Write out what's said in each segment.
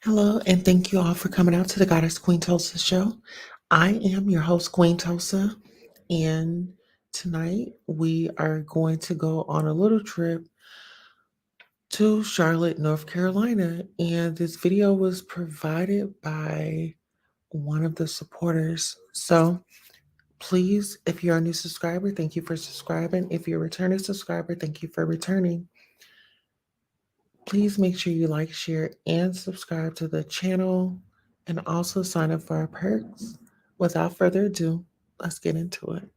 Hello, and thank you all for coming out to the Goddess Queen Tulsa show. I am your host, Queen Tulsa, and tonight we are going to go on a little trip to Charlotte, North Carolina. And this video was provided by one of the supporters. So please, if you're a new subscriber, thank you for subscribing. If you're a returning subscriber, thank you for returning. Please make sure you like, share, and subscribe to the channel, and also sign up for our perks. Without further ado, let's get into it.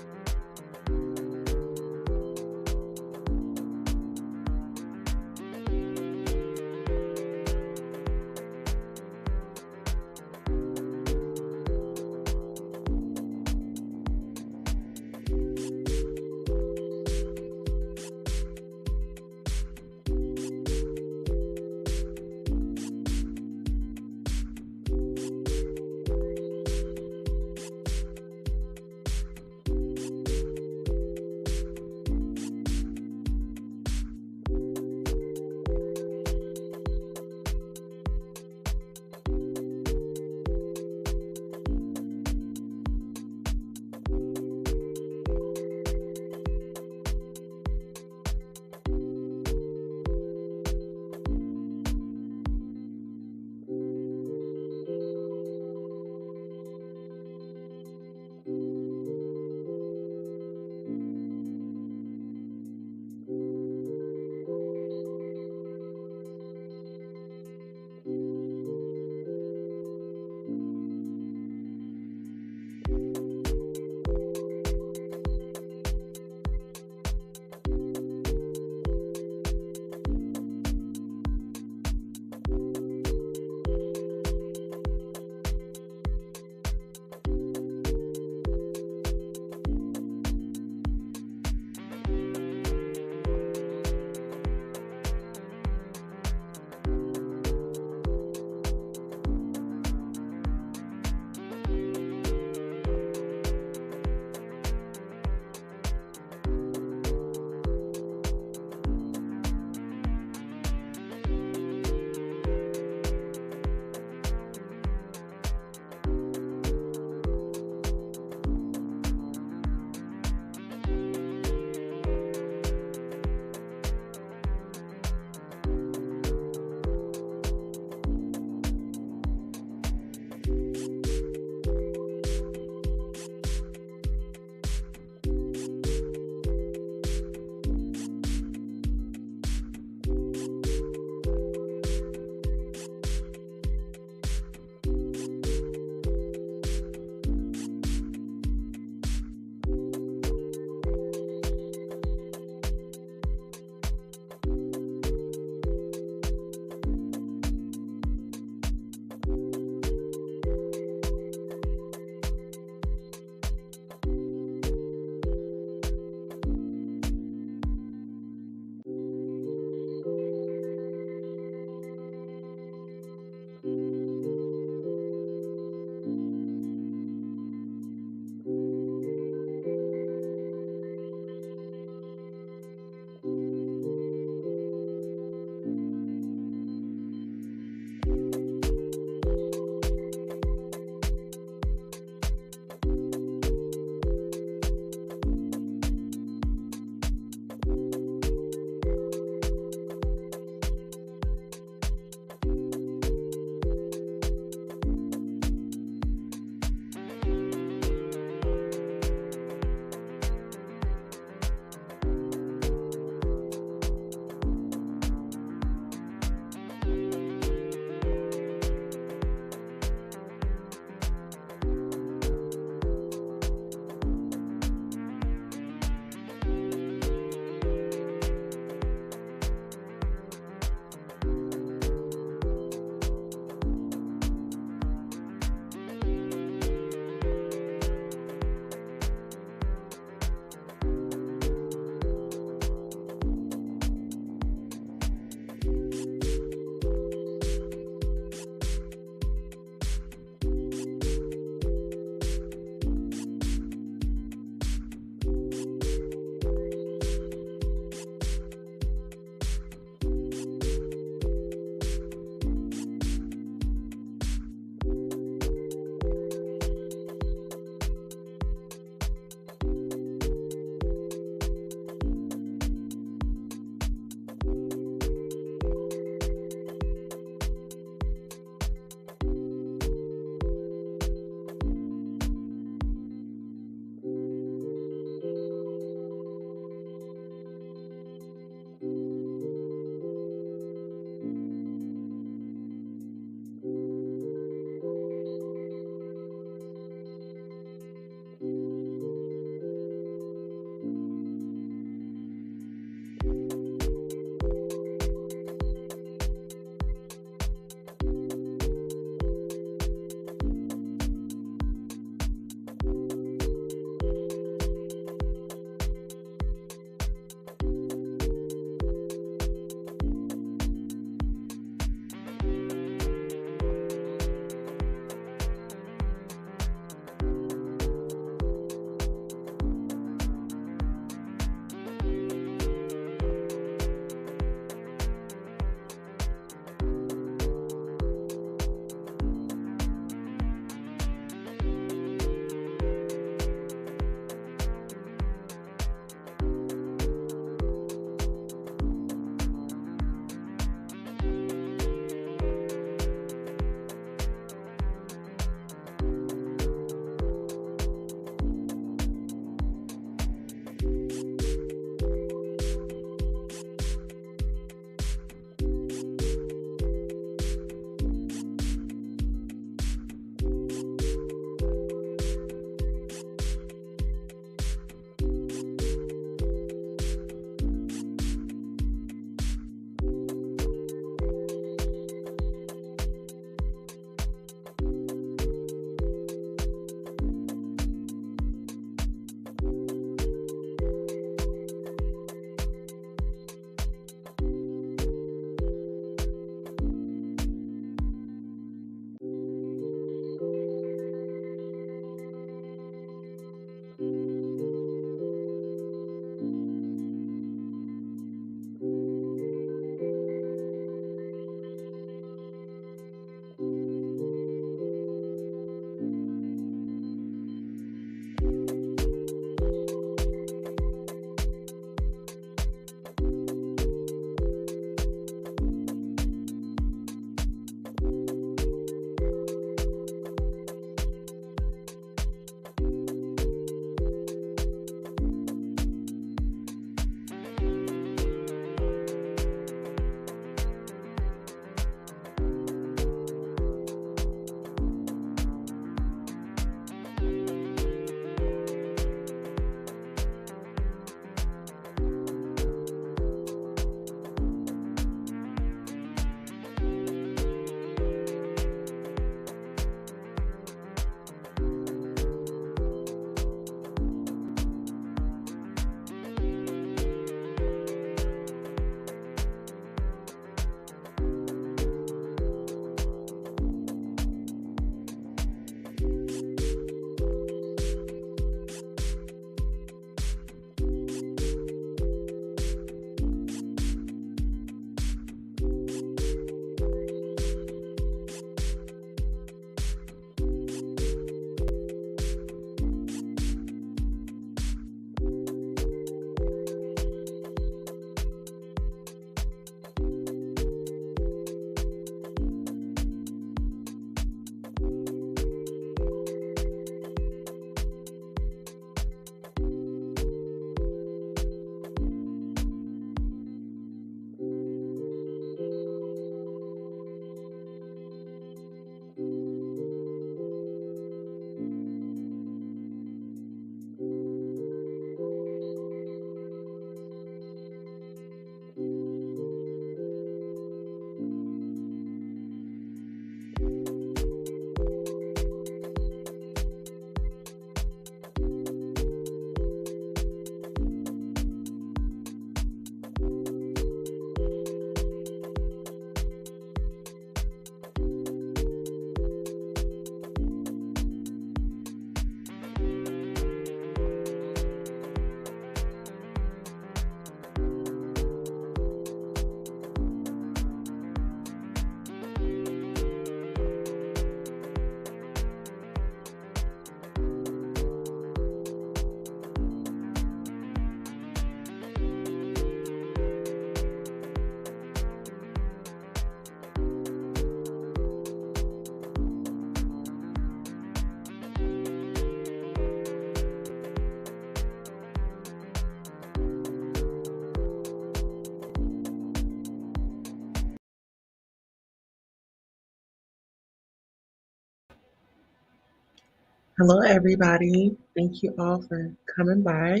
Hello, everybody. Thank you all for coming by.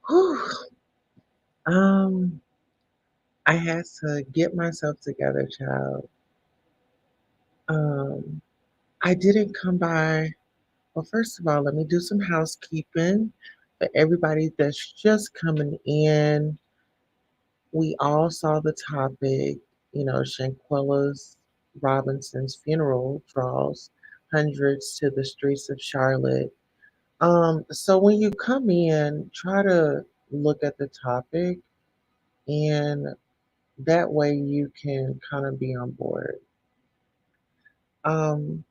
Whew. Um, I had to get myself together, child. Um, I didn't come by. Well, first of all, let me do some housekeeping for everybody that's just coming in. We all saw the topic, Shanquella's Robinson's funeral draws hundreds to the streets of Charlotte. So when you come in, try to look at the topic, and that way you can kind of be on board. Um,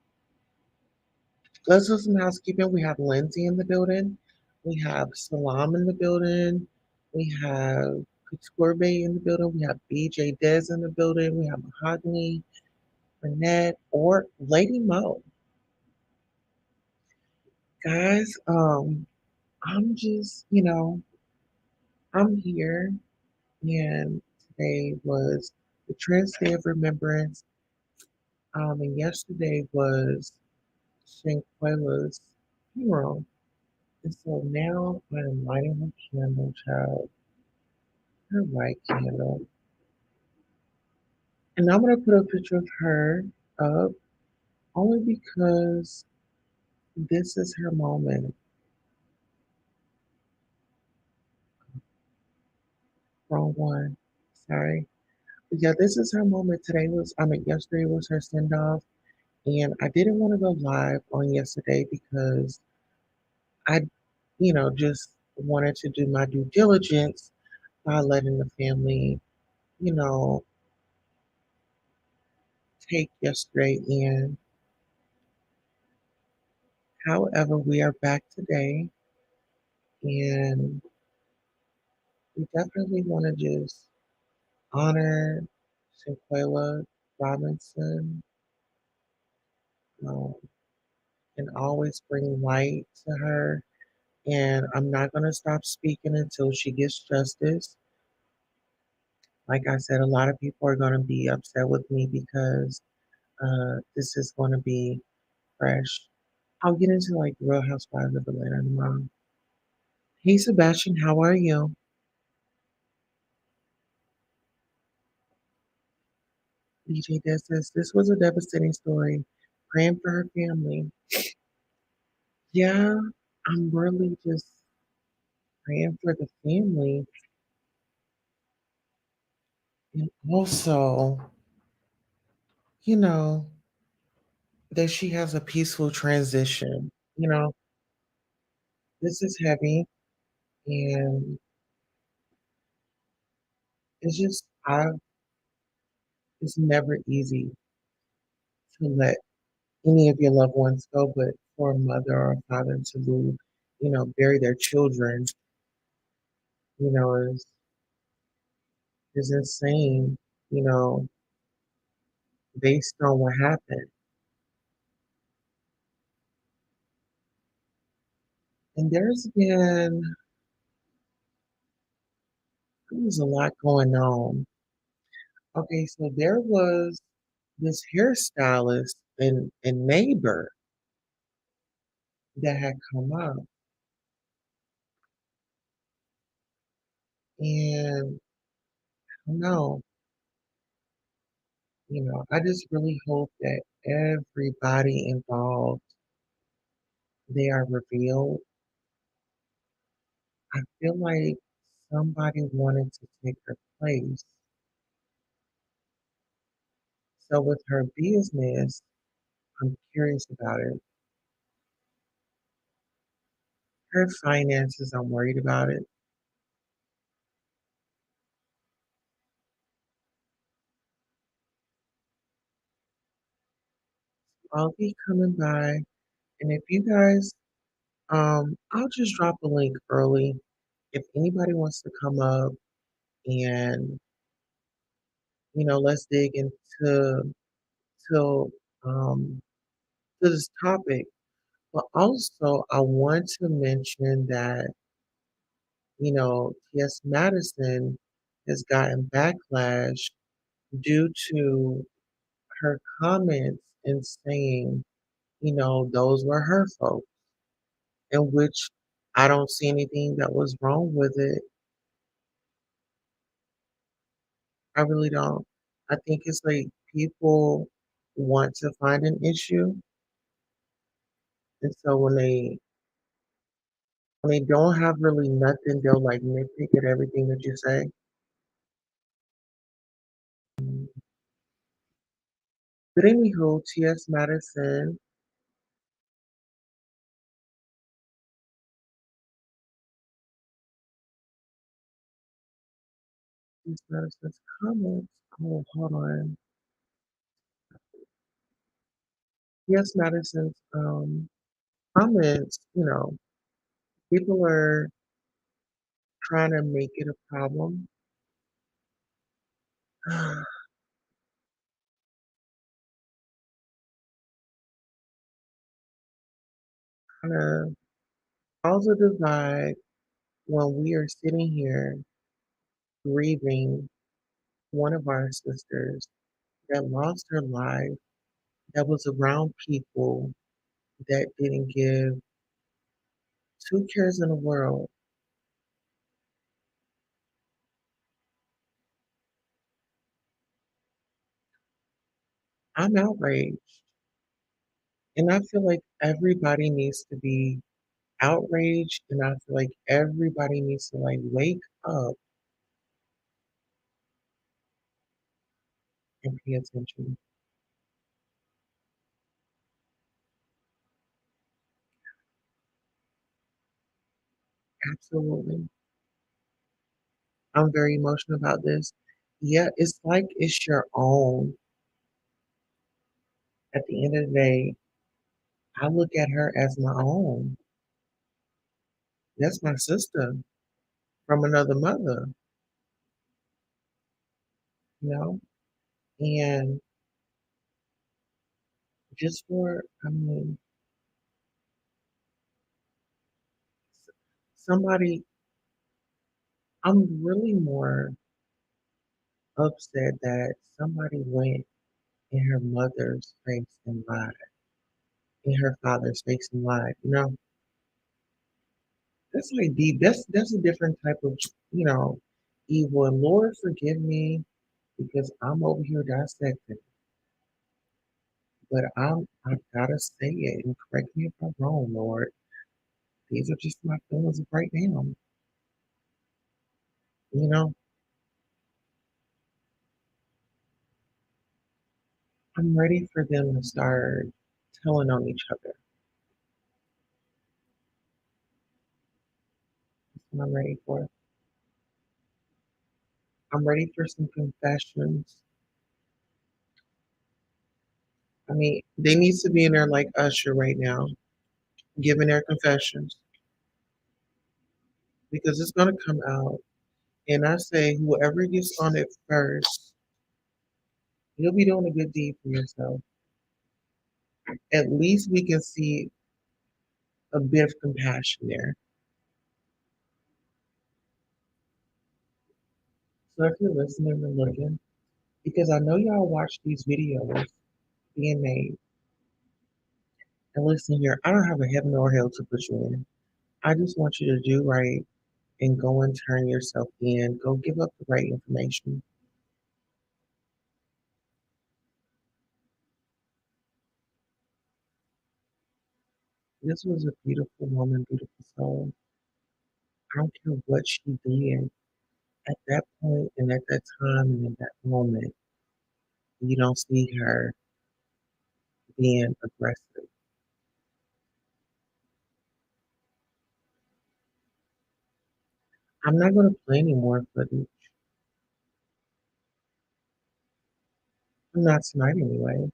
let's do some housekeeping. We have Lindsay in the building. We have Salam in the building. We have Couture Bay in the building. We have BJ Dez in the building. We have Mahogany, Renette, or Lady Mo. Guys, I'm just, I'm here. And today was the Trans Day of Remembrance. And yesterday was Shanquella's funeral. And so now I'm lighting her candle, child, her white candle. And I'm going to put a picture of her up only because this is her moment. Wrong one. Sorry. But yeah, this is her moment. Yesterday was her send off. And I didn't want to go live on yesterday because I, just wanted to do my due diligence by letting the family, you know, take yesterday in. However, we are back today, and we definitely want to just honor Shanquella Robinson, um, and always bring light to her. And I'm not going to stop speaking until she gets justice. Like I said, a lot of people are going to be upset with me because this is going to be fresh. I'll get into like Real Housewives of Atlanta tomorrow. Hey Sebastian, how are you? DJ Des says this was a devastating story. Praying for her family. Yeah, I'm really just praying for the family. And also, you know, that she has a peaceful transition. This is heavy, and it's never easy to let any of your loved ones go, but for a mother or a father to lose, bury their children, you know, is insane, you know, based on what happened. And there was a lot going on. Okay, so there was this hairstylist and neighbor that had come up, and I don't know, I just really hope that everybody involved, they are revealed. I feel like somebody wanted to take her place. So with her business, I'm curious about it. Her finances, I'm worried about it. I'll be coming by, and if you guys, I'll just drop a link early. If anybody wants to come up and let's dig into to um to this topic. But also, I want to mention that T.S. Madison has gotten backlash due to her comments and saying those were her folks, in which I don't see anything that was wrong with it. I really don't. I think it's like people want to find an issue, and so when they don't have really nothing, they'll like nitpick at everything that you say. But anywho, T.S. Madison, T.S. Madison's comments. Oh, hold on. T.S. Madison's comments. People are trying to make it a problem. Kind of cause a divide when we are sitting here grieving one of our sisters that lost her life, that was around people that didn't give two cares in the world. I'm outraged. And I feel like everybody needs to be outraged. And I feel like everybody needs to like wake up and pay attention. Absolutely. I'm very emotional about this. Yeah, it's like it's your own. At the end of the day, I look at her as my own. That's my sister from another mother, you know? And just for, I mean, somebody, I'm really more upset that somebody went in her mother's face and lied, in her father's face and lied. That's like deep. That's a different type of, you know, evil. And Lord, forgive me because I'm over here dissecting, but I've gotta say it and correct me if I'm wrong, Lord. These are just my feelings right now. You know, I'm ready for them to start telling on each other. That's what I'm ready for. I'm ready for some confessions. I mean, they need to be in there like Usher right now, giving their confessions because it's gonna come out. And I say, whoever gets on it first, you'll be doing a good deed for yourself. At least we can see a bit of compassion there. So if you're listening and looking, because I know y'all watch these videos being made, and listen here, I don't have a heaven or hell to put you in. I just want you to do right and go and turn yourself in. Go give up the right information. This was a beautiful woman, beautiful soul. I don't care what she did at that point and at that time and in that moment. You don't see her being aggressive. I'm not going to play any more footage. I'm not tonight anyway.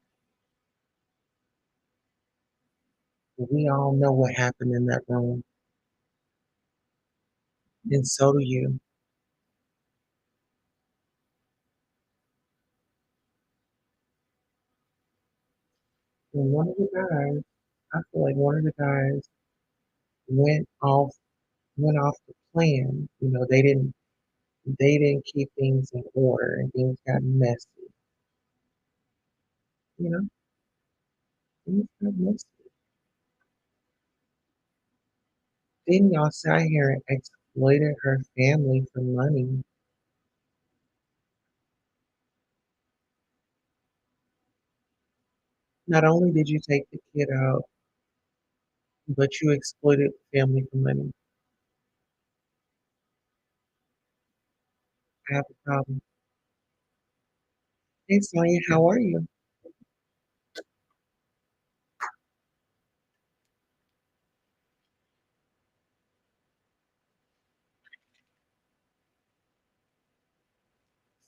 We all know what happened in that room, and so do you. And one of the guys, I feel like one of the guys went off went off the plan. They didn't keep things in order and things got messy. You know, things got messy. Then y'all sat here and exploited her family for money. Not only did you take the kid out, but you exploited the family for money. I have a problem. Hey, Sonia, how are you?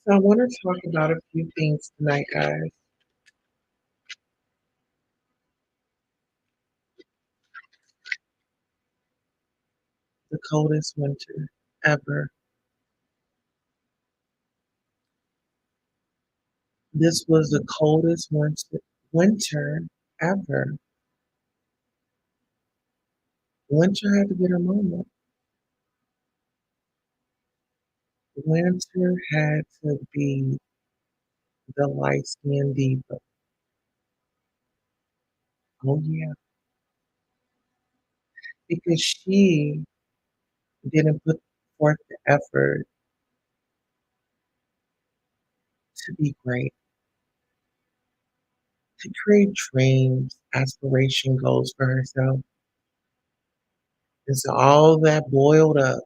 So I want to talk about a few things tonight, guys. The coldest winter ever. This was the coldest winter ever. Winter had to get a moment. Winter had to be the light skinned diva. Oh, yeah. Because she didn't put forth the effort to be great, to create dreams, aspiration goals for herself. And so all that boiled up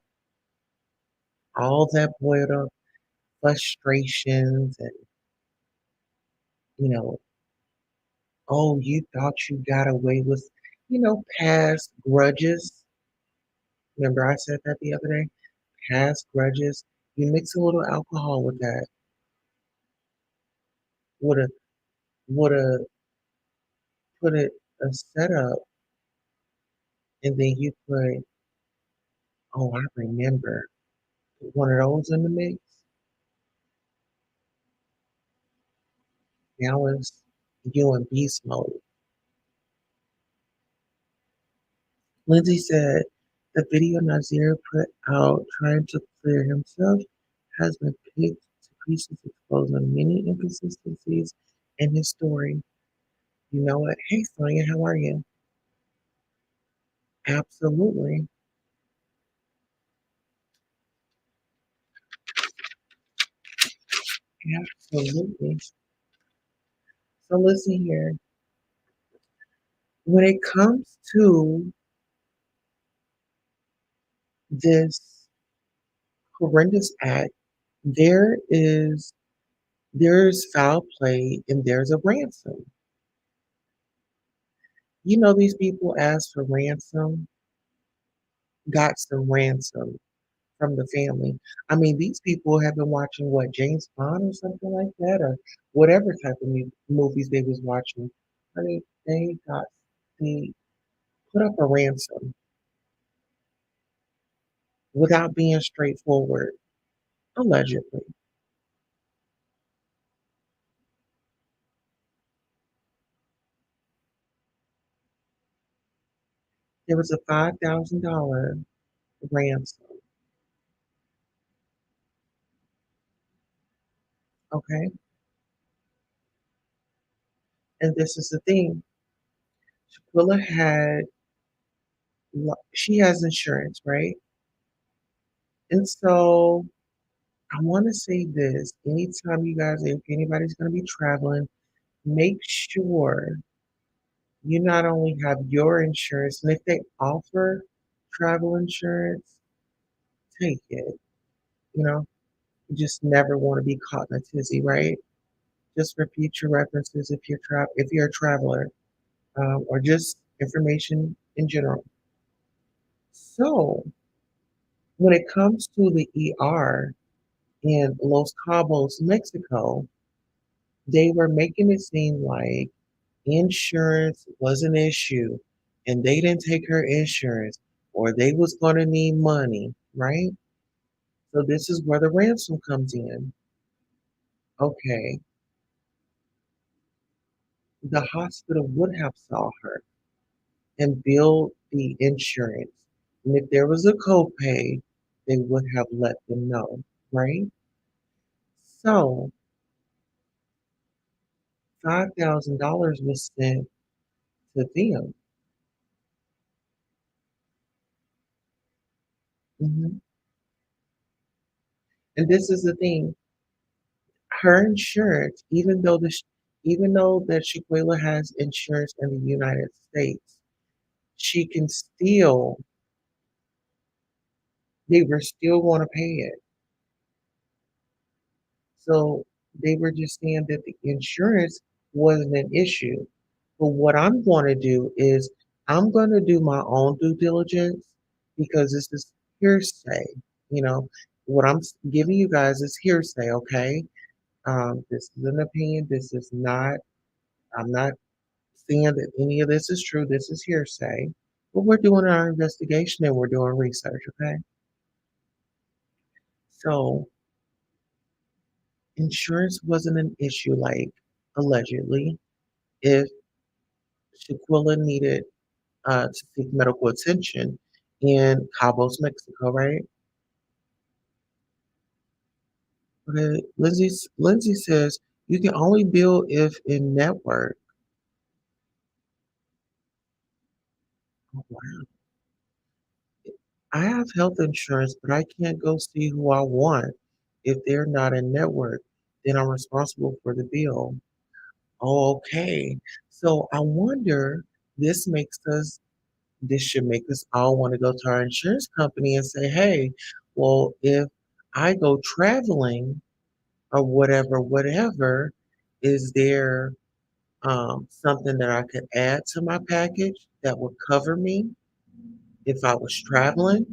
frustrations and, you know, oh, you thought you got away with, past grudges. Remember I said that the other day? Past grudges. You mix a little alcohol with that, would have would have put it a setup, and then you put, oh, I remember, put one of those in the mix. Now it's you in beast mode. Lindsay said the video Nazir put out trying to clear himself has been picked to pieces, exposing many inconsistencies in his story. You know what? Hey, Sonia, how are you? Absolutely. Absolutely. So listen here. When it comes to this horrendous act, there is there's foul play and there's a ransom. You know these people asked for ransom, got some ransom from the family. I mean, these people have been watching what, James Bond or something like that, or whatever type of movies they was watching. Honey, they put up a ransom without being straightforward, allegedly. There was a $5,000 ransom. Okay, and this is the thing. Shaquilla she has insurance, right? And so I want to say this: anytime you guys, if anybody's going to be traveling, make sure you not only have your insurance, and if they offer travel insurance, take it. You know, you just never want to be caught in a tizzy, right? Just for future references if you're a traveler, or just information in general. So when it comes to the ER in Los Cabos, Mexico, they were making it seem like insurance was an issue and they didn't take her insurance or they was going to need money, right? So this is where the ransom comes in. Okay, the hospital would have saw her and billed the insurance. And if there was a copay, they would have let them know, right? So $5,000 was sent to them. Mhm. And this is the thing, her insurance, even though that Shaquilla has insurance in the United States, she can still they were still gonna pay it. So they were just saying that the insurance wasn't an issue. But what I'm gonna do is I'm gonna do my own due diligence because this is hearsay. You know, what giving you guys is hearsay, okay? This is an opinion. This is not, I'm not saying that any of this is true. This is hearsay. But we're doing our investigation and we're doing research, okay? So insurance wasn't an issue, like allegedly, if Shaquilla needed to seek medical attention in Cabos, Mexico, right? Okay. Lindsay says you can only bill if in network. Oh, wow. I have health insurance, but I can't go see who I want if they're not in network. Then I'm responsible for the bill. Oh, okay. So I wonder, this makes us, this should make us all want to go to our insurance company and say, hey, well, if I go traveling or whatever, is there something that I could add to my package that would cover me if I was traveling?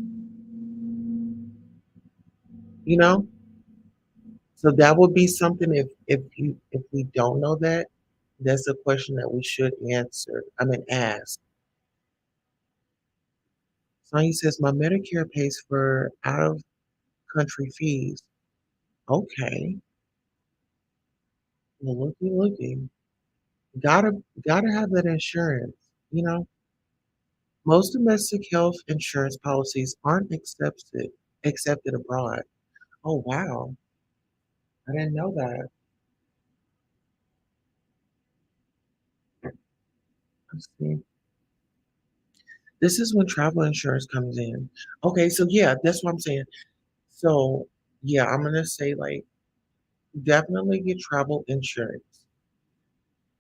You know, so that would be something if we don't know that, that's a question that we should answer. I mean, ask. Sonya says my Medicare pays for out of country fees. Okay, well, looky. Gotta have that insurance. You know, most domestic health insurance policies aren't accepted abroad. Oh wow, I didn't know that. Let's see. This is when travel insurance comes in. Okay, so yeah, that's what I'm saying. So yeah, I'm gonna say like definitely get travel insurance.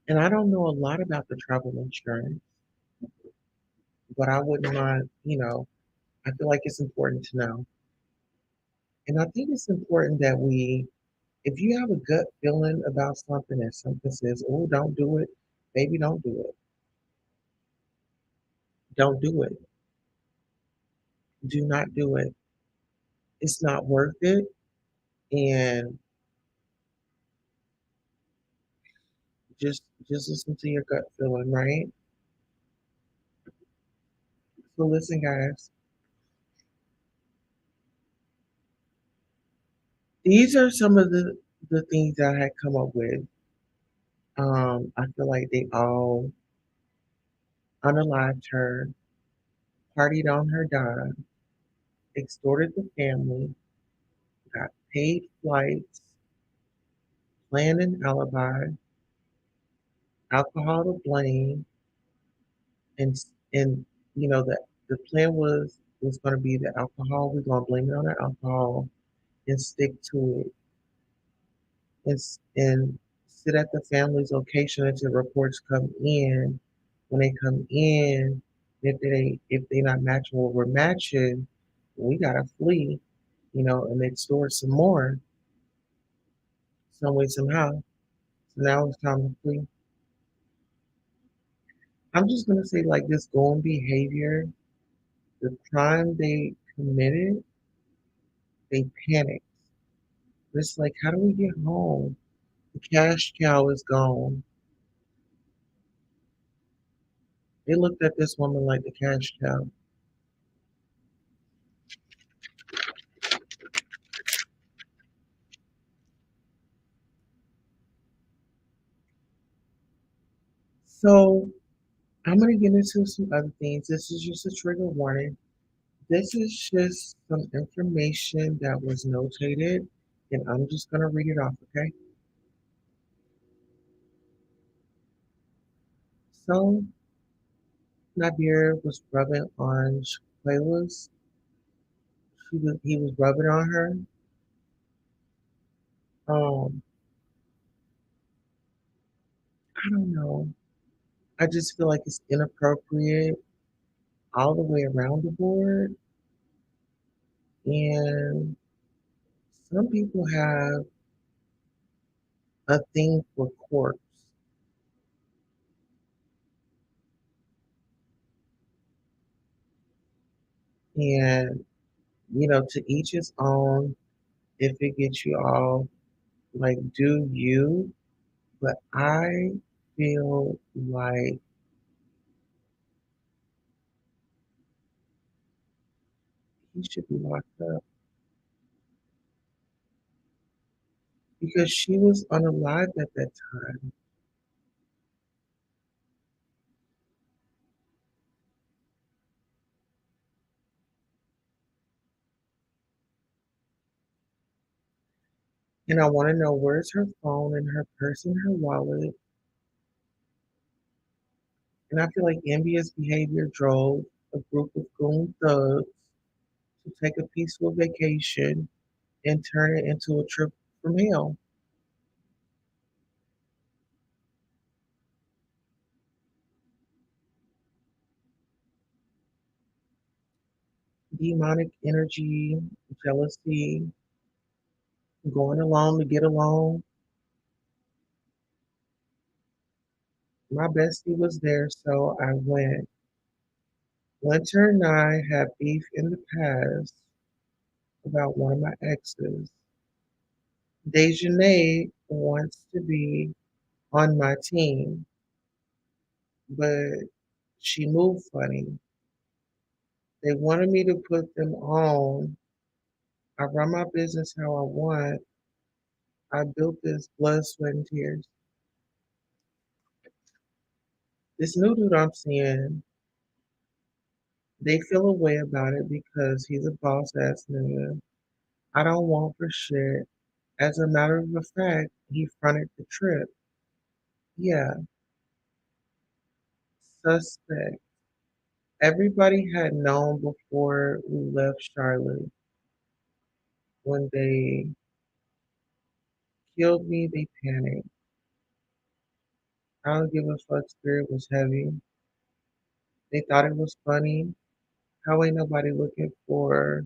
And I don't know a lot about the travel insurance, but I wouldn't mind, I feel like it's important to know. And I think it's important that if you have a gut feeling about something and something says, oh, don't do it, maybe don't do it. Don't do it. Do not do it. It's not worth it. And just listen to your gut feeling, right? So listen, guys, these are some of the things that I had come up with. I feel like they all unalived her, partied on her dime, extorted the family, got paid flights, planned an alibi, alcohol to blame, and and the plan was going to be the alcohol. We're going to blame it on the alcohol and stick to it, and sit at the family's location until reports come in. When they come in, if they not matching what we're matching, we gotta flee, and extort some more, some way somehow. So now it's time to flee. I'm just gonna say like this going behavior, the crime they committed, they panicked. It's like, how do we get home? The cash cow is gone. They looked at this woman like the cash cow. So I'm gonna get into some other things. This is just a trigger warning. This is just some information that was notated, and I'm just gonna read it off, okay? So Nadir was rubbing on Shayla's He was rubbing on her. Um, I don't know. I just feel like it's inappropriate all the way around the board. And some people have a thing for corpse. And, to each his own. If it gets you all, like, do you. But I feel like he should be locked up because she was unalived at that time. And I want to know where's her phone and her purse and her wallet. And I feel like envious behavior drove a group of goon thugs to take a peaceful vacation and turn it into a trip from hell. Demonic energy, jealousy, going along to get along. My bestie was there, so I went. Winter and I had beef in the past about one of my exes. Dejanay wants to be on my team, but she moved funny. They wanted me to put them on. I run my business how I want. I built this blood, sweat, and tears. This new dude I'm seeing, they feel a way about it because he's a boss ass nigga. I don't want for shit. As a matter of fact, he fronted the trip. Yeah, suspect. Everybody had known before we left Charlotte. When they killed me, they panicked. I don't give a fuck. Spirit was heavy. They thought it was funny. How ain't nobody looking for?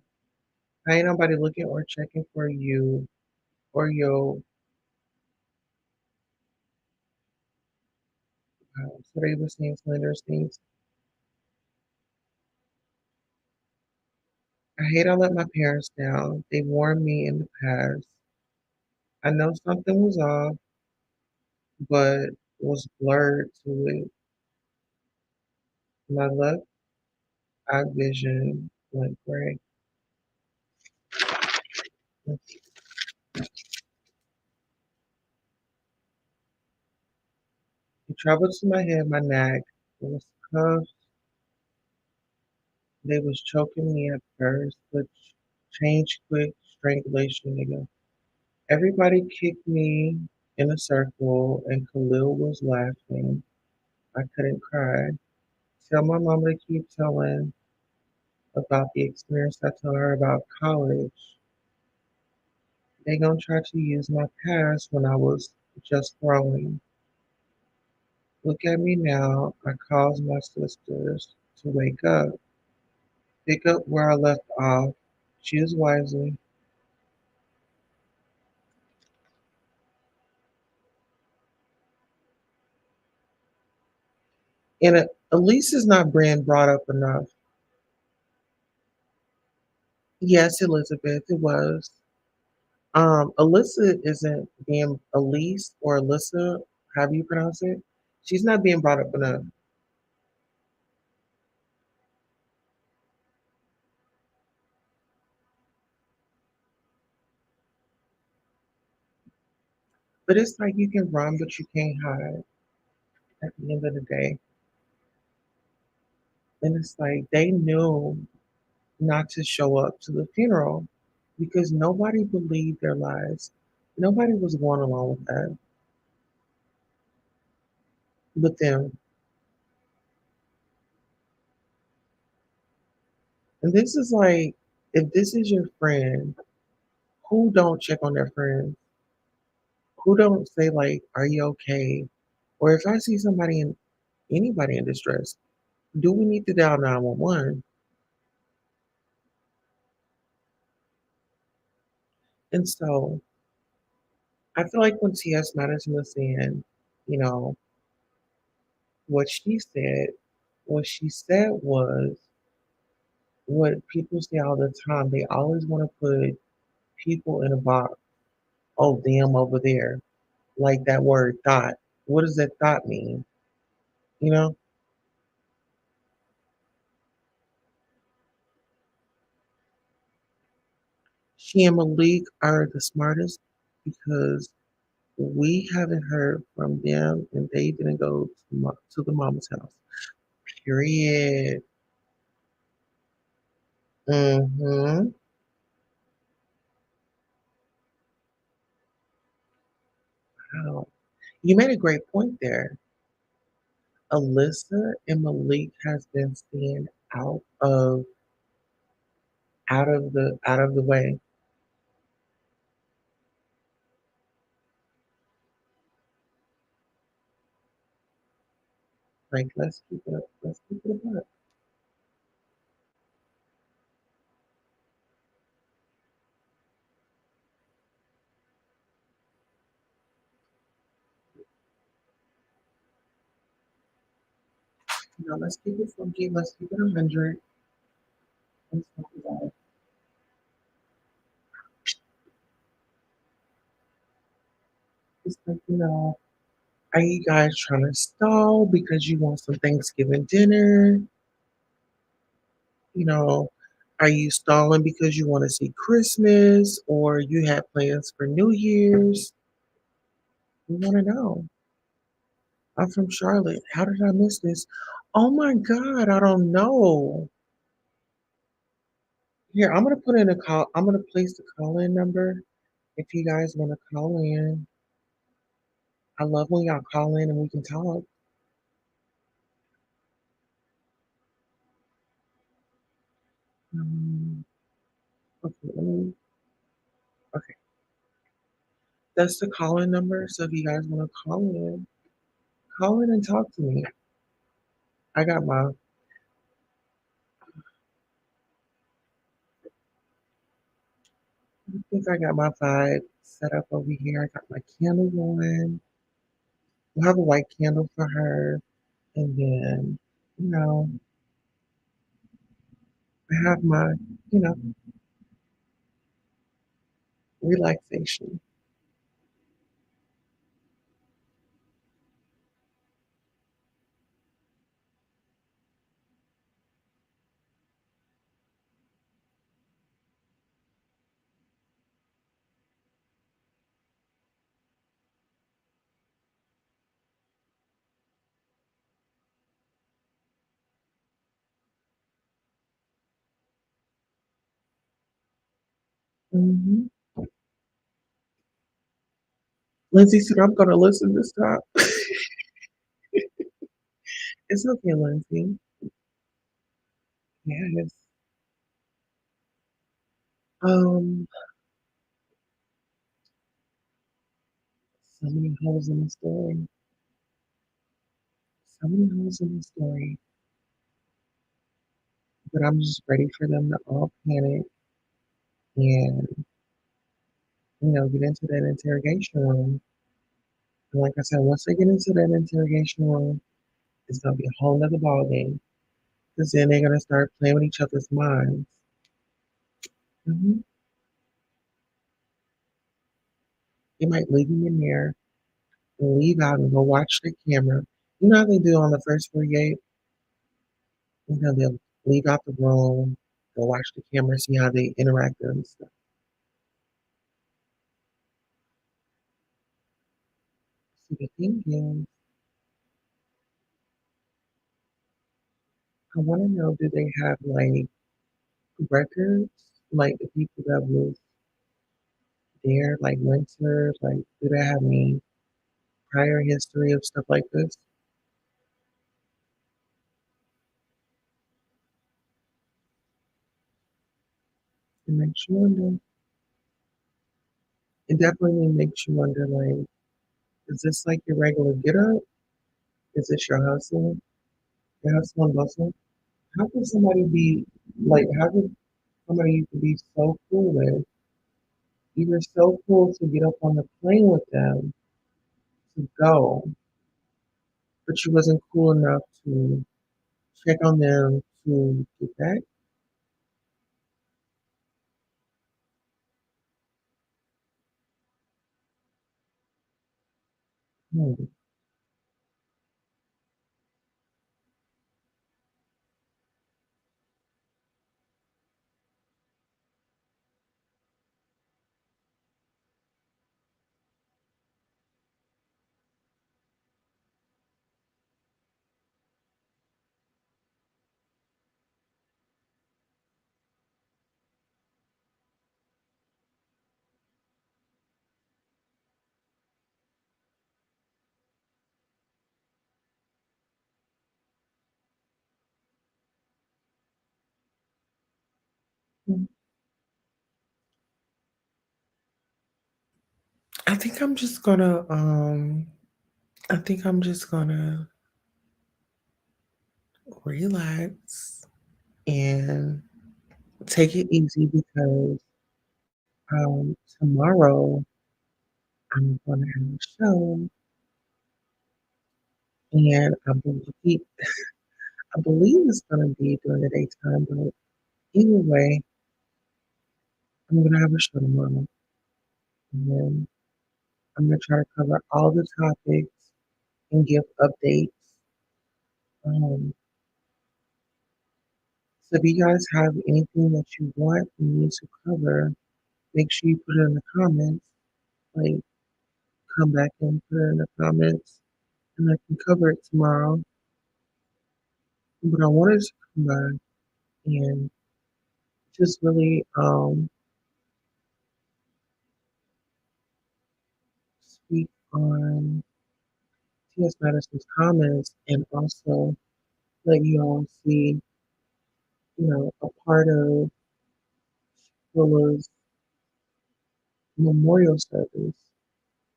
How ain't nobody looking or checking for you or yo? So they were saying slanderous things. I hate I let my parents down. They warned me in the past. I know something was off, but was blurred to it. My left eye vision went gray. It traveled to my head, my neck. It was cuffed. They was choking me at first, but changed quick, strangulation, nigga. Everybody kicked me in a circle, and Khalil was laughing. I couldn't cry. Tell my mama to keep telling about the experience I told her about college. They gonna try to use my past when I was just growing. Look at me now. I caused my sisters to wake up, pick up where I left off, choose wisely. And Elise is not being brought up enough. Yes, Elizabeth, it was. Alyssa isn't being Elise or Alyssa, how do you pronounce it? She's not being brought up enough. But it's like you can run, but you can't hide at the end of the day. And it's like they knew not to show up to the funeral because nobody believed their lies. Nobody was going along with that but them. And this is like, If this is your friend, who don't check on their friends? Who don't say like, "Are you okay?" Or if I see somebody in anybody in distress, do we need to dial 911? And so I feel like when T.S. Madison was saying, you know, what she said, what she said was what people say all the time. They always want to put people in a box. Oh, them over there. Like that word thought. What does that thought mean? You know, she and Malik are the smartest because we haven't heard from them and they didn't go to the mama's house. Period. Mm-hmm. Wow. You made a great point there. Alyssa and Malik has been staying out of the way. Like let's keep it up. Let's keep it up. Let's keep it funky. Let's keep it 100. Let's talk about it. It's like, are you guys trying to stall because you want some Thanksgiving dinner? You know, are you stalling because you want to see Christmas or you have plans for New Year's? We want to know. I'm from Charlotte. How did I miss this? Oh my God, I don't know. Here, I'm gonna put in a call. I'm gonna place the call-in number if you guys want to call in. I love when y'all call in and we can talk. Um, okay, okay, that's the call-in number. So if you guys want to call in and talk to me. I got my, I think I got my vibe set up over here. I got my candle going. We'll have a white candle for her, and then, you know, I have my, you know, relaxation. Hmm. Lindsay said, I'm going to listen this time. It's okay, Lindsay. Yes. Um, so many holes in the story. So many holes in the story. But I'm just ready for them to all panic and, get into that interrogation room. And like I said, once they get into that interrogation room, it's going to be a whole nother ballgame. Because then they're going to start playing with each other's minds. Hmm. They might leave them in there and leave out and go watch the camera. You know how they do on the first 48? They'll leave out the room, go watch the camera, see how they interact and stuff. So the thing is, I want to know, do they have like records, like the people that was there, like renters, like do they have any prior history of stuff like this? makes you wonder. It definitely makes you wonder, like, is this like your regular get up? Is this your hustle? Your hustle and bustle? How can somebody be like, how can somebody you can be so cool with? You were so cool to get up on the plane with them to go, but you wasn't cool enough to check on them to get back? Hmm. I think I'm just gonna I think I'm just gonna relax and take it easy because tomorrow I'm gonna have a show and I believe it's gonna be during the daytime, but either way, I'm gonna have a show tomorrow and then I'm gonna try to cover all the topics and give updates. Um, so if you guys have anything that you want me to cover, make sure you put it in the comments. Like come back and put it in the comments and I can cover it tomorrow. But I wanted to come back and just really speak on T.S. Madison's comments and also let you all see, a part of Willa's memorial service.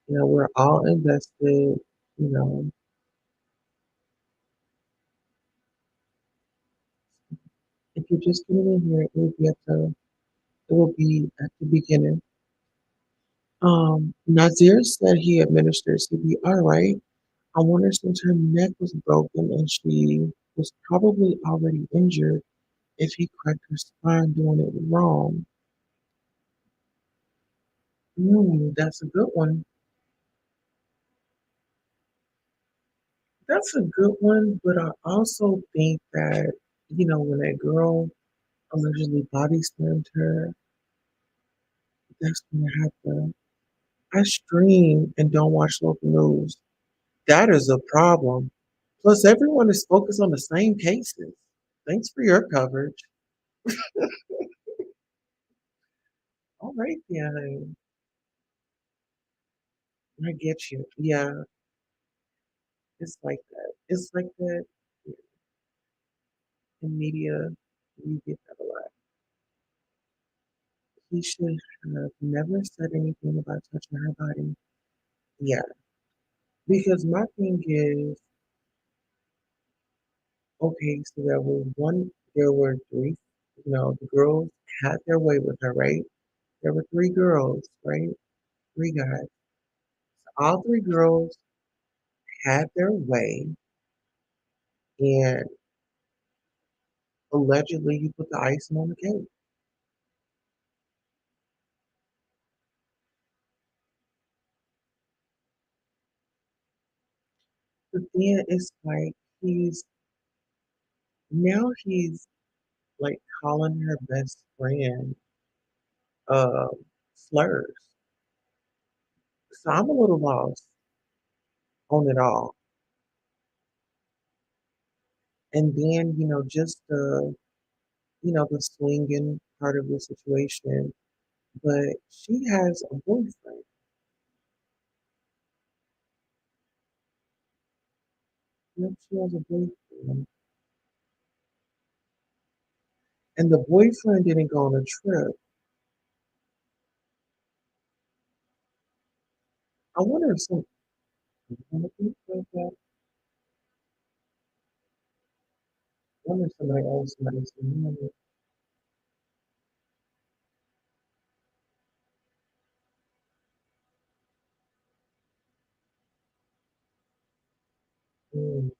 We're all invested, you know, if you're just getting in here, it will be at the beginning. Nazir said he administered CPR, right? I wonder since her neck was broken and she was probably already injured if he cracked her spine doing it wrong. That's a good one. That's a good one, but I also think that, when that girl allegedly body slammed her, that's gonna happen. I stream and don't watch local news. That is a problem. Plus, everyone is focused on the same cases. Thanks for your coverage. All right, yeah, I get you. Yeah, it's like that. It's like that in media. We get that a lot. He should have never said anything about touching her body. Yeah, because my thing is, okay, so there were three, the girls had their way with her, right? There were three girls, right? Three guys. All three girls had their way, and allegedly you put the icing on the cake. But then it's like he's he's like calling her best friend uh slurs. So I'm a little lost on it all. And then, just the swinging part of the situation. But she has a boyfriend. Yep, she has a boyfriend. And the boyfriend didn't go on a trip. I wonder if some like that. I wonder if somebody owes somebody some money. Mm,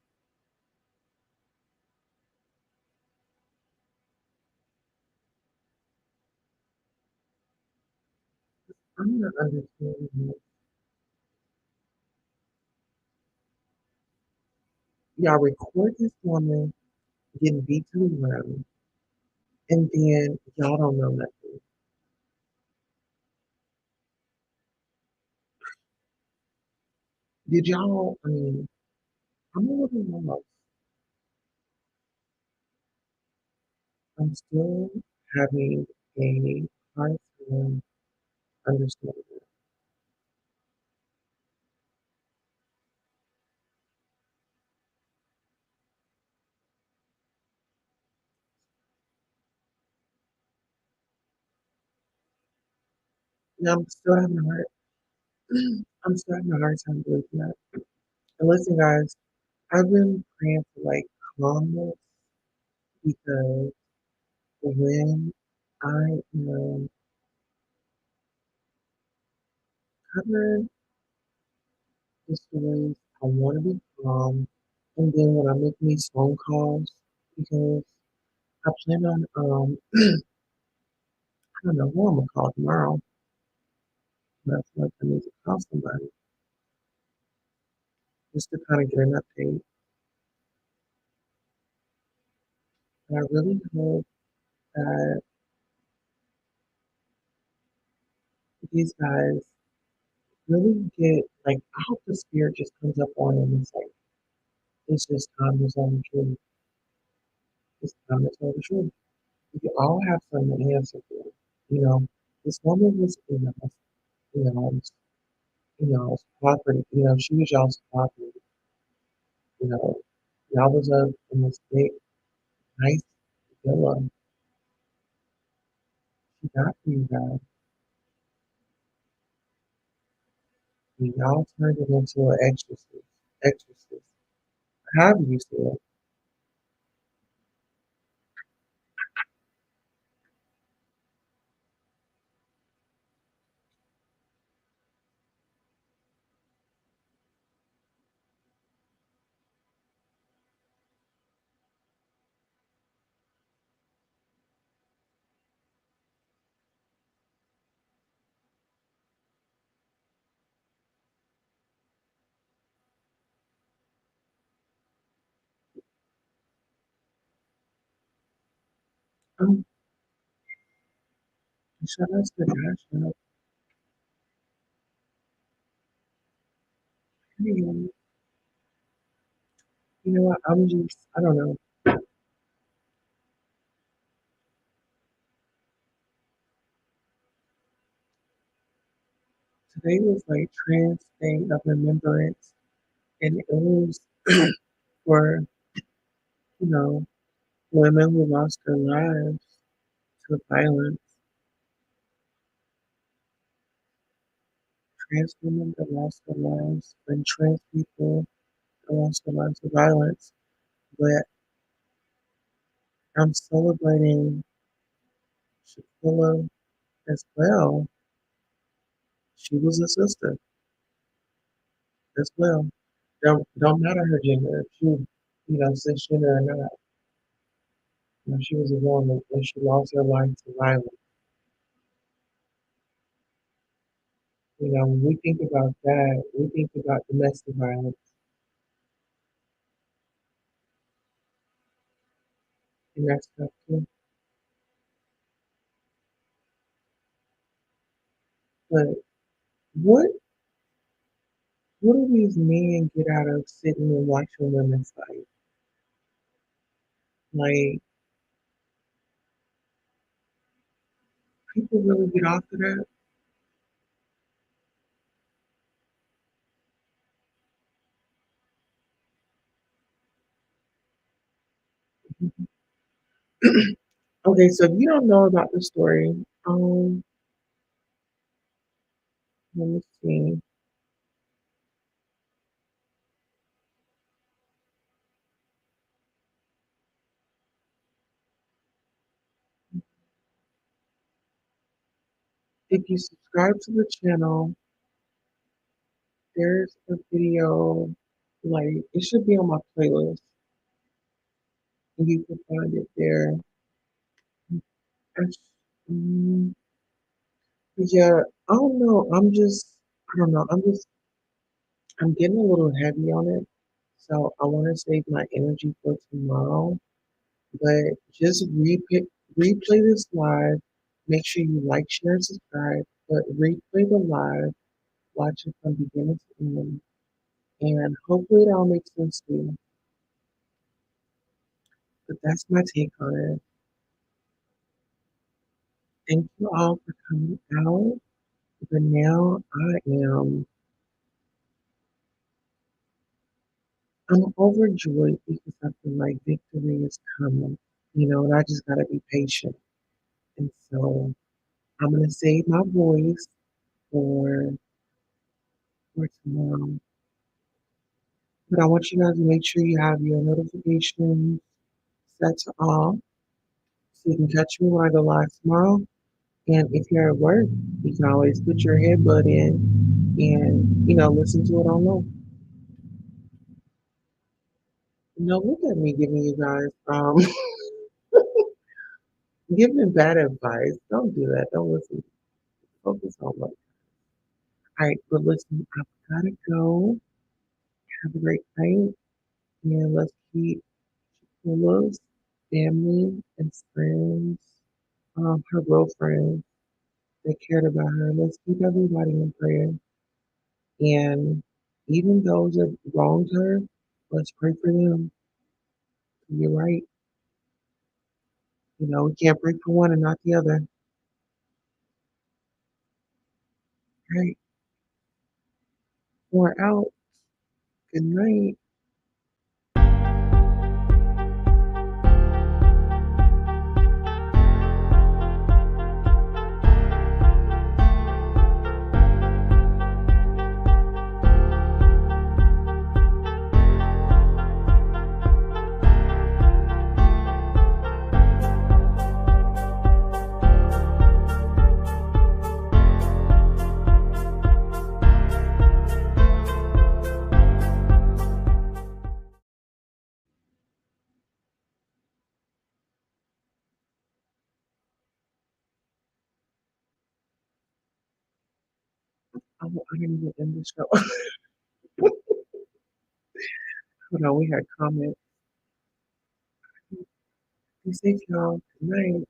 I'm not understanding this. Y'all record this woman getting beat to the ground, and then y'all don't know nothing. Did y'all? I mean, I'm a little lost. I'm still having a hard time understanding. Yeah, I'm still having a hard. I'm still having a hard time believing that. And listen, guys, I've been praying for like calmness because when I am covering the stories, I want to be calm. And then when I'm making these phone calls, because I plan on, I don't know who I'm gonna call tomorrow, but I feel like I need to call somebody just to kind of get an update. And I really hope that these guys really get, like, I hope the spirit just comes up on them and say, it's just time to tell the truth. It's time to tell the truth. We all have something to answer for. You know, this woman was you know, property. You know, she was y'all's property. You know, y'all was up in this big, nice villa. She got for you guys. And y'all turned it into an exorcist. Exorcist. However you say it. Um, shout out to Josh. Anyway, you know what? I don't know. Today was like Trans Day of Remembrance, and it was for, you know, women who lost their lives to violence, trans women that lost their lives, and trans people that lost their lives to violence. But I'm celebrating Shanquella as well. She was a sister as well. Don't matter her gender. If she, cisgender or not. You know, she was a woman and she lost her life to violence. You know, when we think about that, we think about domestic violence and that stuff too. But what what do these men get out of sitting and watching women fight? Like, people really get off of that? Okay, so if you don't know about the story, let me see. If you subscribe to the channel, there's a video, like, it should be on my playlist, and you can find it there. It's- mm, yeah, I don't know. I don't know. I'm getting a little heavy on it. So I want to save my energy for tomorrow. But just replay this live. Make sure you like, share, and subscribe. But replay the live, watch it from beginning to end, and hopefully it all makes sense to you. But that's my take on it. Thank you all for coming out. But now I'm overjoyed because I feel like victory is coming. And I just gotta be patient. And so I'm gonna save my voice for for tomorrow. But I want you guys to make sure you have your notifications set to all so you can catch me when I go live tomorrow. And if you're at work, you can always put your headbud in and listen to it on low. Look at me giving you guys giving bad advice. Don't do that. Don't listen. Focus on what. All right, but listen, I've gotta go. Have a great night, and let's keep Willow's family and friends, her girlfriends that cared about her. Let's keep everybody in prayer. And even those that wronged her, let's pray for them. You're right. We can't pray for one and not the other. Right. We're out. Good night. I didn't even end the show. Hold on, we had comments. Be safe, y'all. Good night.